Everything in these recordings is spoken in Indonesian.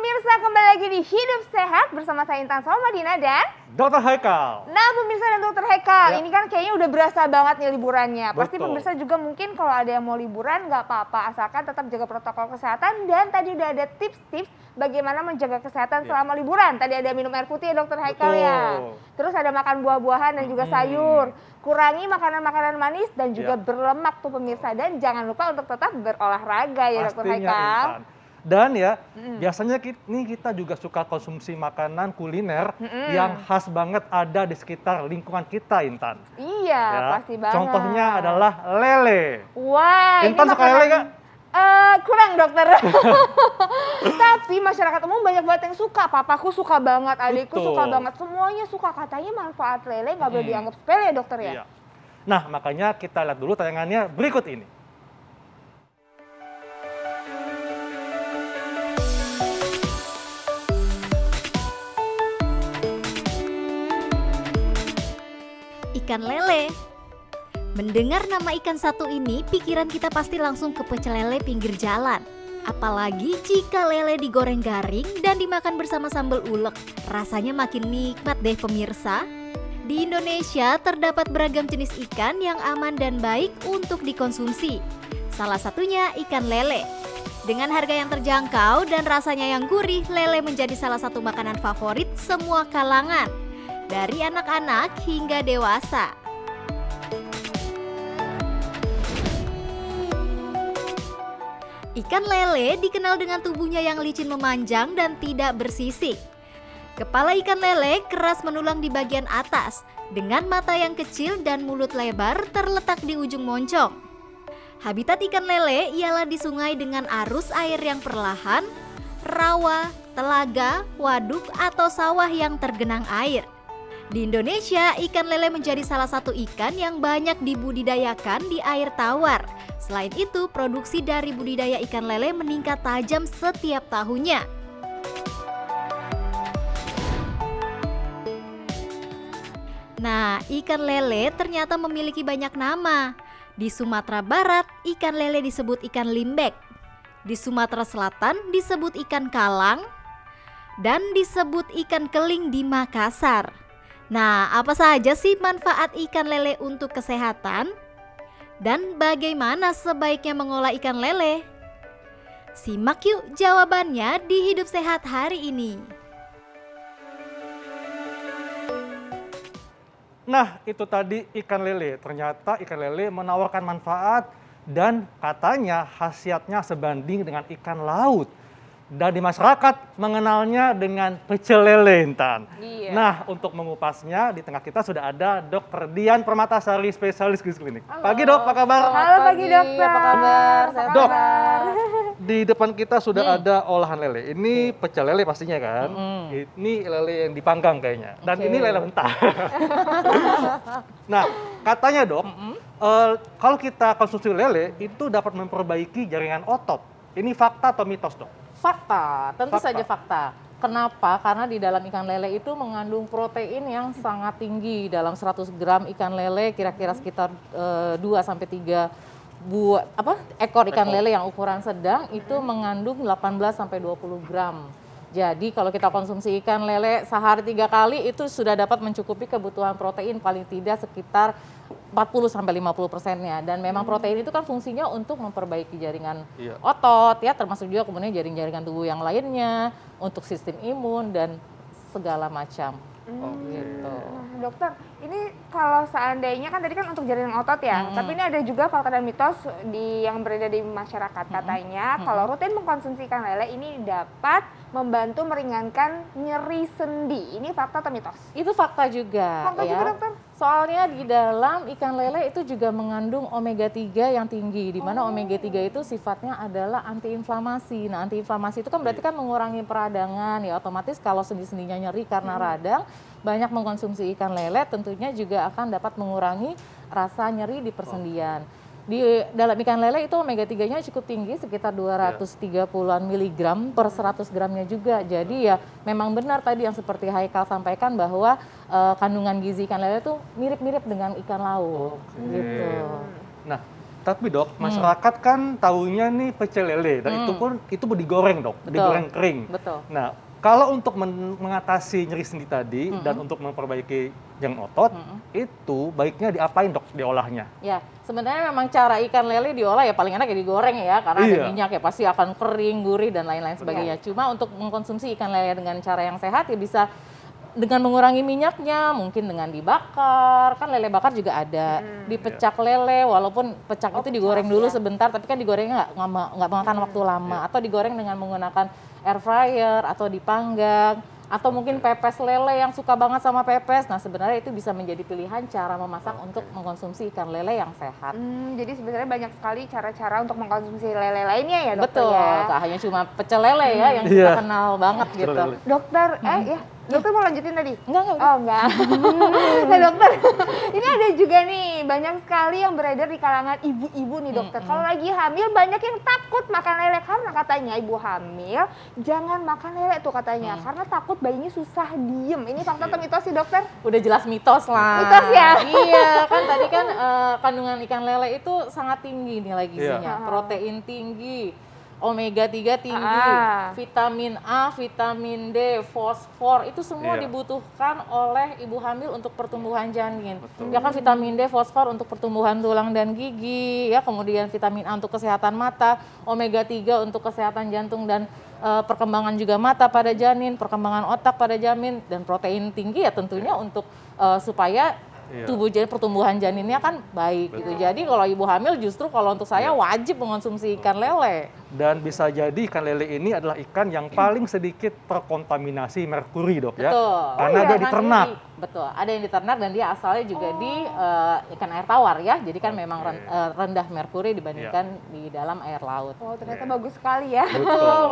pemirsa, kembali lagi di Hidup Sehat bersama saya Intan Salmadina dan Dokter Haikal. Nah pemirsa dan Dokter Haikal, Ya. ini kan kayaknya udah berasa banget nih liburannya. Pasti Betul. pemirsa juga mungkin kalau ada yang mau liburan nggak apa-apa, asalkan tetap jaga protokol kesehatan. Dan tadi udah ada tips-tips bagaimana menjaga kesehatan selama liburan. Tadi ada minum air putih ya Dokter Haikal ya. Betul. Terus ada makan buah-buahan dan juga sayur. Kurangi makanan-makanan manis dan juga berlemak tuh pemirsa. Dan jangan lupa untuk tetap berolahraga ya Dokter Pastinya, Haikal. Intan. Dan ya, biasanya kita juga suka konsumsi makanan kuliner yang khas banget ada di sekitar lingkungan kita, Intan. Iya, Ya, pasti banget. contohnya adalah lele. Wah, Intan ini suka lele nggak? Kurang dokter. Tapi masyarakat umum banyak banget yang suka. Papaku suka banget, adikku Betul. suka banget. Semuanya suka. Katanya manfaat lele nggak boleh dianggap sepele ya dokter ya? Iya. Nah, makanya kita lihat dulu tayangannya berikut ini. Ikan lele. Mendengar nama ikan satu ini, pikiran kita pasti langsung ke pecel lele pinggir jalan. Apalagi jika lele digoreng garing dan dimakan bersama sambal ulek. Rasanya makin nikmat deh pemirsa. Di Indonesia terdapat beragam jenis ikan yang aman dan baik untuk dikonsumsi. Salah satunya ikan lele. Dengan harga yang terjangkau dan rasanya yang gurih, lele menjadi salah satu makanan favorit semua kalangan. Dari anak-anak hingga dewasa. Ikan lele dikenal dengan tubuhnya yang licin memanjang dan tidak bersisik. Kepala ikan lele keras menulang di bagian atas, dengan mata yang kecil dan mulut lebar terletak di ujung moncong. Habitat ikan lele ialah di sungai dengan arus air yang perlahan, rawa, telaga, waduk, atau sawah yang tergenang air. Di Indonesia, ikan lele menjadi salah satu ikan yang banyak dibudidayakan di air tawar. Selain itu, produksi dari budidaya ikan lele meningkat tajam setiap tahunnya. Nah, ikan lele ternyata memiliki banyak nama. Di Sumatera Barat, ikan lele disebut ikan limbek. Di Sumatera Selatan disebut ikan kalang. Dan disebut ikan keling di Makassar. Nah, apa saja sih manfaat ikan lele untuk kesehatan? Dan bagaimana sebaiknya mengolah ikan lele? Simak yuk jawabannya di Hidup Sehat hari ini. Nah, itu tadi ikan lele. Ternyata ikan lele menawarkan manfaat dan katanya khasiatnya sebanding dengan ikan laut. Dan di masyarakat mengenalnya dengan pecel lele, Intan. Iya. Nah, untuk mengupasnya di tengah kita sudah ada Dr. Dian Permatasari, spesialis gizi klinik. Pagi dok, apa kabar? Halo pagi dokter. Apa kabar? Sehat Dok. kabar? Di depan kita sudah ada olahan lele. Ini pecel lele pastinya kan? Ini lele yang dipanggang kayaknya. Dan ini lele mentah. Nah, katanya dok, kalau kita konsumsi lele itu dapat memperbaiki jaringan otot. Ini fakta atau mitos dok? Fakta, tentu Fakta. saja fakta. Kenapa? Karena di dalam ikan lele itu mengandung protein yang sangat tinggi. Dalam 100 gram ikan lele kira-kira sekitar 2 sampai 3 ekor ikan lele yang ukuran sedang itu mengandung 18 sampai 20 gram. Jadi kalau kita konsumsi ikan lele sehari 3 kali itu sudah dapat mencukupi kebutuhan protein paling tidak sekitar 40 sampai 50%-nya. Dan memang protein itu kan fungsinya untuk memperbaiki jaringan otot ya, termasuk juga kemudian jaringan tubuh yang lainnya, untuk sistem imun dan segala macam. Gitu. Nah, dokter, ini kalau seandainya kan tadi kan untuk jaringan otot ya, tapi ini ada juga fakta dan mitos yang beredar di masyarakat. Katanya kalau rutin mengkonsumsi ikan lele ini dapat membantu meringankan nyeri sendi. Ini fakta atau mitos? Itu fakta juga. Fakta ya. juga dokter? Soalnya di dalam ikan lele itu juga mengandung omega 3 yang tinggi, di mana omega 3 itu sifatnya adalah antiinflamasi. Nah, antiinflamasi itu kan berarti kan mengurangi peradangan, ya otomatis kalau sendi-sendinya nyeri karena radang, banyak mengkonsumsi ikan lele tentunya juga akan dapat mengurangi rasa nyeri di persendian. Di dalam ikan lele itu omega 3-nya cukup tinggi, sekitar 230-an miligram per 100 gramnya juga. Jadi ya memang benar tadi yang seperti Haikal sampaikan bahwa kandungan gizi ikan lele itu mirip-mirip dengan ikan laut. Gitu. Nah, Tapi dok, masyarakat kan taunya nih pecel lele dan itu pun digoreng dok, Betul. digoreng kering. Betul. Nah, kalau untuk mengatasi nyeri sendi tadi dan untuk memperbaiki yang otot, itu baiknya diapain dok diolahnya? Ya, sebenarnya memang cara ikan lele diolah ya paling enak ya digoreng ya, karena ada Iya. minyak ya pasti akan kering, gurih dan lain-lain sebagainya. Cuma untuk mengkonsumsi ikan lele dengan cara yang sehat ya bisa dengan mengurangi minyaknya, mungkin dengan dibakar, kan lele bakar juga ada, dipecak lele, walaupun pecak itu digoreng dulu sebentar, tapi kan digorengnya nggak makan waktu lama, atau digoreng dengan menggunakan air fryer atau dipanggang. Atau mungkin pepes lele yang suka banget sama pepes. Nah, sebenarnya itu bisa menjadi pilihan cara memasak untuk mengkonsumsi ikan lele yang sehat. Jadi sebenarnya banyak sekali cara-cara untuk mengkonsumsi lele lainnya ya dokter Betul, ya. tak hanya cuma pecel lele ya yang Iya. kita kenal banget Pecel gitu. lele. Dokter, dokter mau lanjutin tadi? Enggak. Oh enggak. Nah dokter, ini ada juga nih banyak sekali yang beredar di kalangan ibu-ibu nih dokter. Kalau lagi hamil banyak yang takut makan lele karena katanya ibu hamil jangan makan lele tuh katanya karena takut bayinya susah diem. Ini fakta atau mitos sih dokter? Udah jelas mitos lah. Mitos ya? Iya, kan tadi kan kandungan ikan lele itu sangat tinggi nilai gizinya. Iya. Protein tinggi, omega 3 tinggi, vitamin A, vitamin D, fosfor, itu semua Iya. dibutuhkan oleh ibu hamil untuk pertumbuhan janin. Ya kan vitamin D, fosfor untuk pertumbuhan tulang dan gigi, ya kemudian vitamin A untuk kesehatan mata, omega 3 untuk kesehatan jantung dan perkembangan juga mata pada janin, perkembangan otak pada janin, dan protein tinggi ya tentunya untuk supaya tubuh janin, pertumbuhan janinnya kan baik gitu. Jadi kalau ibu hamil justru kalau untuk saya wajib mengonsumsi ikan lele. Dan bisa jadi ikan lele ini adalah ikan yang paling sedikit terkontaminasi merkuri dok ya. Betul. Karena dia diternak. Betul, ada yang diternak dan dia asalnya juga di ikan air tawar ya. Jadi kan memang rendah merkuri dibandingkan di dalam air laut. Oh ternyata bagus sekali ya. Betul,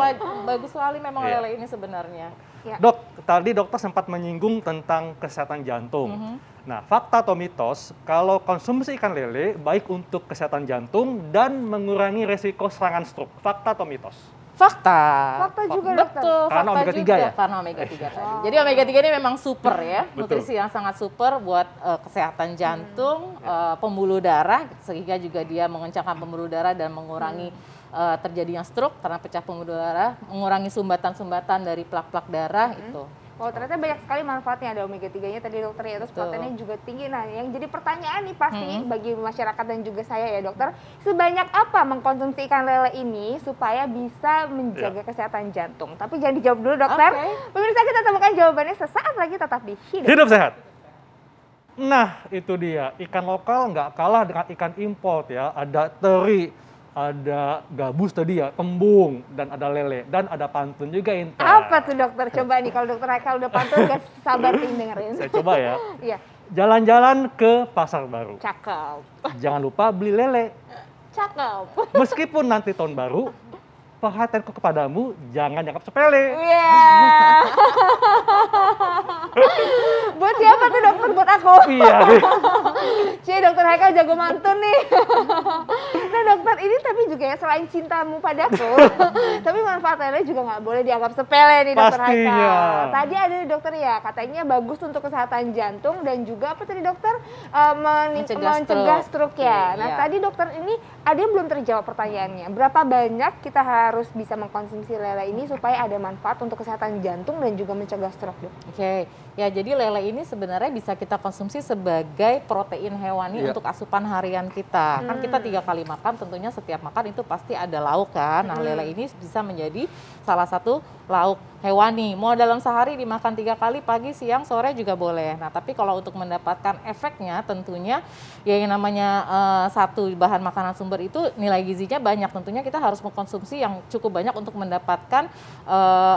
bagus sekali memang Iya. lele ini sebenarnya. Dok, tadi dokter sempat menyinggung tentang kesehatan jantung. Nah, fakta atau mitos, kalau konsumsi ikan lele baik untuk kesehatan jantung dan mengurangi resiko serangan stroke. Fakta atau mitos? Fakta. Fakta juga dokter. Betul, Karena fakta omega 3 juga ya? karena omega 3 tadi. Jadi omega 3 ini memang super ya, Betul. nutrisi yang sangat super buat kesehatan jantung, pembuluh darah, sehingga juga dia mengencangkan pembuluh darah dan mengurangi terjadinya stroke karena pecah pembuluh darah, mengurangi sumbatan-sumbatan dari plak-plak darah itu. Oh ternyata banyak sekali manfaatnya, ada omega 3-nya tadi dokter ya, terus Betul. proteinnya juga tinggi. Nah yang jadi pertanyaan nih pasti bagi masyarakat dan juga saya ya dokter, sebanyak apa mengkonsumsi ikan lele ini supaya bisa menjaga kesehatan jantung? Tapi jangan dijawab dulu dokter. Oke. Pemirsa kita temukan jawabannya sesaat lagi, tetap di Hidup. Hidup sehat. Nah, itu dia. Ikan lokal nggak kalah dengan ikan import ya. Ada teri, ada gabus tadi ya, kembung, dan ada lele, dan ada pantun juga Inta. Apa tuh dokter? Coba nih kalau dokter Haikal udah pantun gak sabar nih dengerin. Saya coba ya. Iya, Jalan-jalan ke pasar baru. cakep. Jangan lupa beli lele. Cakep. Meskipun nanti tahun baru, perhatianku kepadamu jangan dianggap sepele. Iya. Buat siapa tuh dokter? Buat aku. Iya deh. Cie, dokter Haikal jago mantun nih. Nah dokter, ini tapi juga ya selain cintamu padaku, tapi manfaat lele juga nggak boleh dianggap sepele nih dokter Pastinya. Haikal. Tadi ada nih dokter ya, katanya bagus untuk kesehatan jantung dan juga apa tadi dokter? Mencegah stroke ya. Nah Iya. tadi dokter ini ada yang belum terjawab pertanyaannya. Berapa banyak kita harus bisa mengkonsumsi lele ini supaya ada manfaat untuk kesehatan jantung dan juga mencegah stroke dok? Oke, ya jadi lele ini sebenarnya bisa kita konsumsi sebagai protein hewani Iya. untuk asupan harian kita. Kan kita 3 kali makan, tentunya setiap makan itu pasti ada lauk kan. Nah lele ini bisa menjadi salah satu lauk hewani. Mau dalam sehari dimakan 3 kali, pagi, siang, sore juga boleh. Nah tapi kalau untuk mendapatkan efeknya tentunya ya yang namanya satu bahan makanan sumber itu nilai gizinya banyak. Tentunya kita harus mengkonsumsi yang cukup banyak untuk mendapatkan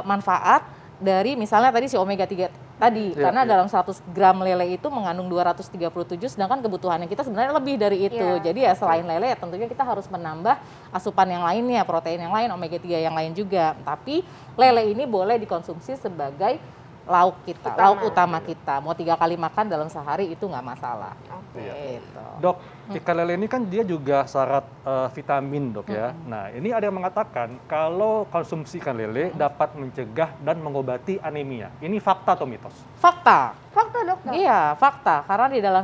manfaat dari misalnya tadi si omega 3 tadi, Iya, karena iya. dalam 100 gram lele itu mengandung 237, sedangkan kebutuhannya kita sebenarnya lebih dari itu. Iya. Jadi ya selain lele ya tentunya kita harus menambah asupan yang lainnya, protein yang lain, omega 3 yang lain juga. Tapi lele ini boleh dikonsumsi sebagai lauk kita, lauk utama kita. Mau 3 kali makan dalam sehari itu nggak masalah. Oke. Gitu. Dok, ikan lele ini kan dia juga syarat vitamin, Dok ya. Nah, ini ada yang mengatakan kalau konsumsi ikan lele dapat mencegah dan mengobati anemia. Ini fakta atau mitos? Fakta. Fakta dokter. Iya, fakta. Karena di dalam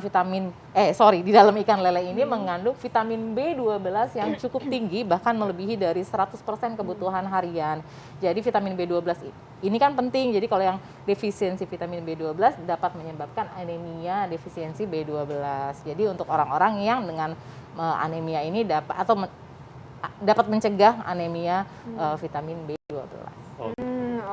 di dalam ikan lele ini mengandung vitamin B12 yang cukup tinggi, bahkan melebihi dari 100% kebutuhan harian. Jadi vitamin B12 ini kan penting. Jadi kalau yang defisiensi vitamin B12 dapat menyebabkan anemia defisiensi B12. Jadi untuk orang-orang yang dengan anemia ini dapat mencegah anemia vitamin B12.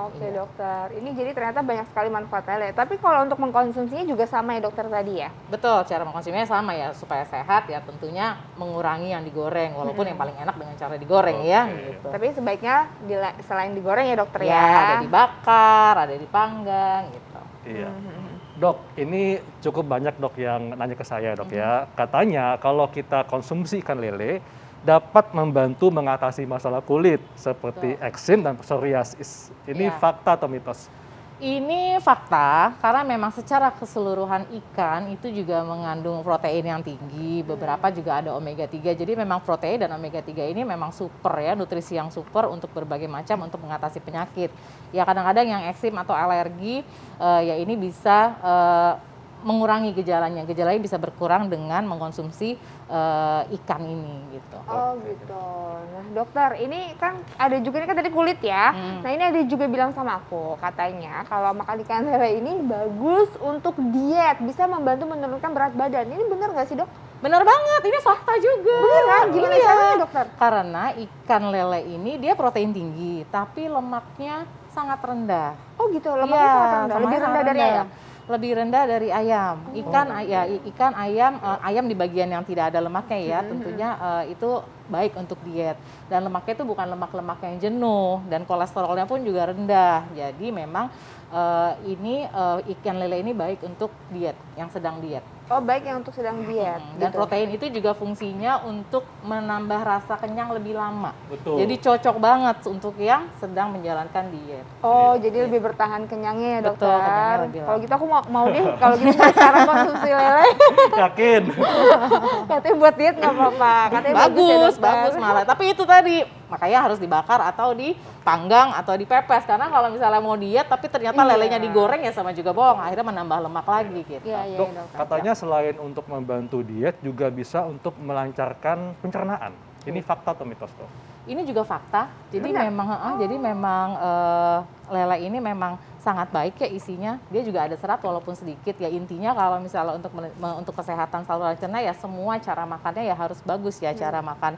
Oke dokter, ini jadi ternyata banyak sekali manfaat lele. Tapi kalau untuk mengkonsumsinya juga sama ya dokter tadi ya? Betul, cara mengkonsumsinya sama ya, supaya sehat ya tentunya mengurangi yang digoreng, walaupun yang paling enak dengan cara digoreng ya. Gitu. Tapi sebaiknya selain digoreng ya dokter ya? Ya, ada dibakar, ada dipanggang gitu. Iya. Dok, ini cukup banyak dok yang nanya ke saya dok ya. Katanya kalau kita konsumsi ikan lele dapat membantu mengatasi masalah kulit seperti eksim dan psoriasis. Ini Ya. fakta atau mitos? Ini fakta, karena memang secara keseluruhan ikan itu juga mengandung protein yang tinggi, beberapa juga ada omega 3. Jadi memang protein dan omega 3 ini memang super ya, nutrisi yang super untuk berbagai macam untuk mengatasi penyakit. Ya kadang-kadang yang eksim atau alergi ya ini bisa mengurangi gejalanya. Gejalanya bisa berkurang dengan mengkonsumsi ikan ini gitu. Oh gitu. Nah dokter, ini kan ada juga, ini kan tadi kulit ya. Nah ini ada juga bilang sama aku, katanya kalau makan ikan lele ini bagus untuk diet, bisa membantu menurunkan berat badan. Ini benar nggak sih dok? Bener banget, ini fakta juga. Beneran? Gimana Iya. caranya dokter? Karena ikan lele ini dia protein tinggi, tapi lemaknya sangat rendah. Oh gitu, lemaknya Iya, sangat rendah, lebih lemaknya rendah sangat dari ayam. Lebih rendah dari ayam. Ikan ayam di bagian yang tidak ada lemaknya ya, tentunya itu baik untuk diet. Dan lemaknya itu bukan lemak-lemak yang jenuh, dan kolesterolnya pun juga rendah. Jadi memang ikan lele ini baik untuk diet, yang sedang diet. Oh baik yang untuk sedang diet. Dan gitu. protein itu juga fungsinya untuk menambah rasa kenyang lebih lama. Betul. Jadi cocok banget untuk yang sedang menjalankan diet. Oh, jadi lebih bertahan kenyangnya ya Betul, dokter. kenyangnya lebih Kalau lama. gitu aku mau deh, kalau gitu mulai sekarang konsumsi lele. Yakin? Katanya buat diet nggak apa-apa. Katanya bagus ya dokter. Bagus malah. Tapi itu tadi, makanya harus dibakar atau dipanggang atau dipepes. Karena kalau misalnya mau diet tapi ternyata Iya. lelenya digoreng ya sama juga bohong. Akhirnya menambah lemak lagi gitu. Iya, iya Dok, dokter. katanya selain untuk membantu diet juga bisa untuk melancarkan pencernaan. Ini fakta atau mitos dok? Ini juga fakta. Jadi Benar? memang lele ini memang sangat baik ya isinya. Dia juga ada serat walaupun sedikit ya. Intinya kalau misalnya untuk kesehatan saluran cerna ya semua cara makannya ya harus bagus ya. Cara makan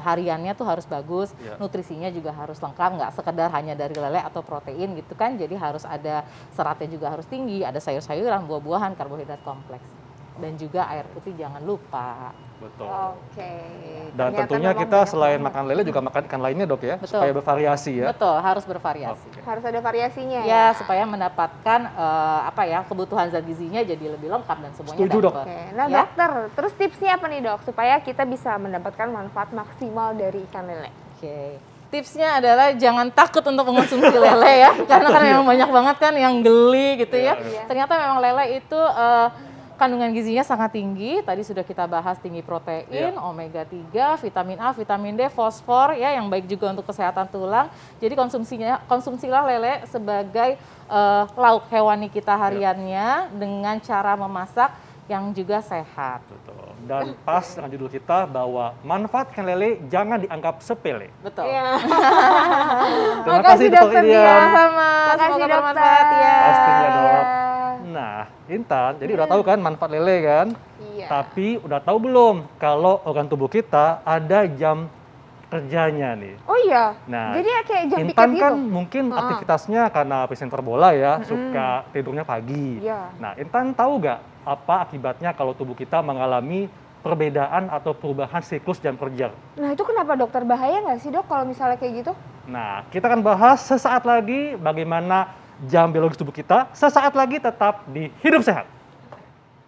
hariannya tuh harus bagus. Ya. Nutrisinya juga harus lengkap, nggak sekedar hanya dari lele atau protein gitu kan. Jadi harus ada seratnya juga harus tinggi, ada sayur-sayuran, buah-buahan, karbohidrat kompleks. Dan juga air putih jangan lupa. Betul. Oke. Dan Ternyata tentunya memang kita banyak selain banget. makan lele juga makan ikan lainnya dok ya, Betul. supaya bervariasi ya. Betul, harus bervariasi. Oke. Harus ada variasinya ya. Ya, supaya mendapatkan kebutuhan zat gizinya jadi lebih lengkap dan semuanya Setuju, Dok. dapat. Oke. Nah Ya. dokter, terus tipsnya apa nih dok supaya kita bisa mendapatkan manfaat maksimal dari ikan lele? Oke. Tipsnya adalah jangan takut untuk mengonsumsi lele ya, karena kan memang banyak banget kan yang geli gitu ya. Iya. Ternyata memang lele itu kandungan gizinya sangat tinggi. Tadi sudah kita bahas tinggi protein, omega 3, vitamin A, vitamin D, fosfor ya yang baik juga untuk kesehatan tulang. Jadi konsumsilah lele sebagai lauk hewani kita hariannya dengan cara memasak yang juga sehat. Betul. Dan pas dengan judul kita bahwa manfaat ikan lele jangan dianggap sepele. Betul. Iya. Terima Makasih, kasih Dokter Dokter Dian. Dian. Sama-sama. Makasih Semoga dokter. bermanfaat ya. Pastinya, Dok. Iya. Nah, Intan, jadi udah tahu kan manfaat lele kan? Iya. Tapi udah tahu belum kalau organ tubuh kita ada jam kerjanya nih? Oh iya. Nah, Jadi kayak jam piket Intan gitu. kan mungkin aktivitasnya karena presenter bola ya, suka tidurnya pagi. Iya. Nah, Intan tahu nggak apa akibatnya kalau tubuh kita mengalami perbedaan atau perubahan siklus jam kerja? Nah itu kenapa dokter, bahaya nggak sih dok kalau misalnya kayak gitu? Nah, kita akan bahas sesaat lagi bagaimana jam biologis tubuh kita. Sesaat lagi tetap di Hidup Sehat.